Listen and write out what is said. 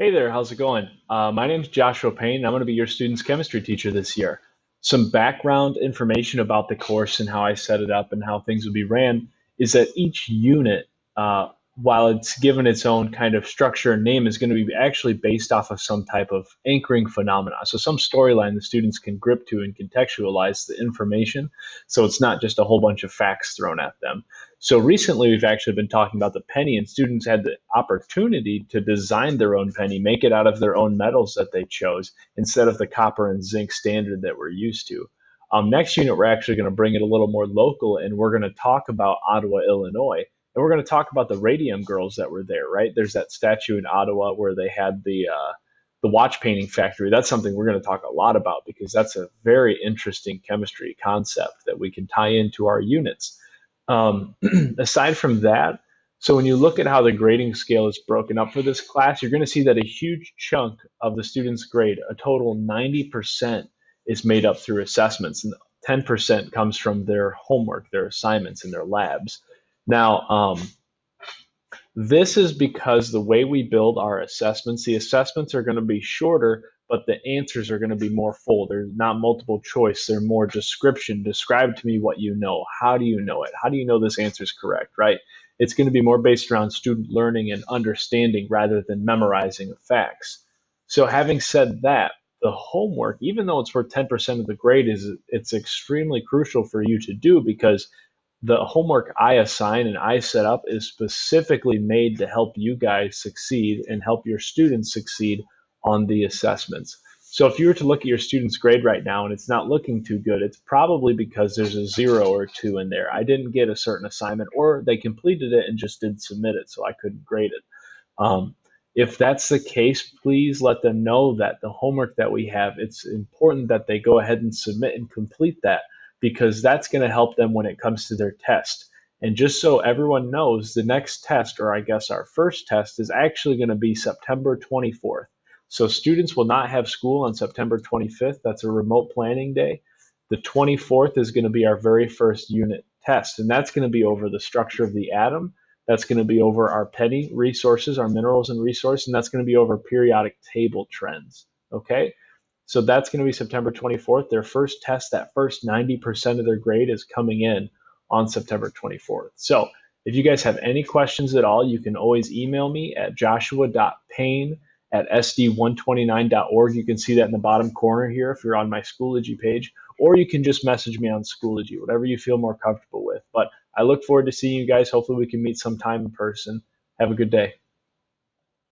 Hey there, how's it going? My name's Joshua Payne. I'm going to be your student's chemistry teacher this year. Some background information about the course and how I set it up and how things will be ran is that each unit, uh, while it's given its own kind of structure and name, is going to be actually based off of some type of anchoring phenomena. So, some storyline the students can grip to and contextualize the information. So, it's not just a whole bunch of facts thrown at them. So recently, we've actually been talking about the penny, and students had the opportunity to design their own penny, make it out of their own metals that they chose instead of the copper and zinc standard that we're used to. Next unit, we're actually going to bring it a little more local, and we're going to talk about Ottawa, Illinois. And we're going to talk about the Radium girls that were there, right? There's that statue in Ottawa where they had the watch painting factory. That's something we're going to talk a lot about because that's a very interesting chemistry concept that we can tie into our units. Um, Aside from that, so when you look at how the grading scale is broken up for this class, you're going to see that a huge chunk of the student's grade, a total 90%, is made up through assessments, and 10% comes from their homework, their assignments, and their labs. Now, this is because the way we build our assessments, the assessments are going to be shorter, but the answers are going to be more full. They're not multiple choice, they're more description. Describe to me what you know. How do you know it? How do you know this answer is correct, right? It's going to be more based around student learning and understanding rather than memorizing of facts. So having said that, the homework, even though it's worth 10% of the grade, is it's extremely crucial for you to do because the homework I assign and I set up is specifically made to help you guys succeed and help your students succeed on the assessments. So if you were to look at your student's grade right now and it's not looking too good, it's probably because there's a zero or two in there. I didn't get a certain assignment, or they completed it and just didn't submit it, so I couldn't grade it. Um, if that's the case, please let them know that the homework that we have, it's important that they go ahead and submit and complete that because that's going to help them when it comes to their test. And just so everyone knows, the next test, or I guess our first test, is actually going to be September 24th. So students will not have school on September 25th. That's a remote planning day. The 24th is going to be our very first unit test, and that's going to be over the structure of the atom. That's going to be over our penny resources, our minerals and resources, and that's going to be over periodic table trends. Okay? So that's going to be September 24th. Their first test, that first 90% of their grade is coming in on September 24th. So if you guys have any questions at all, you can always email me at joshua.payne@sd129.org. You can see that in the bottom corner here if you're on my Schoology page, or you can just message me on Schoology, whatever you feel more comfortable with. But I look forward to seeing you guys. Hopefully we can meet sometime in person. Have a good day.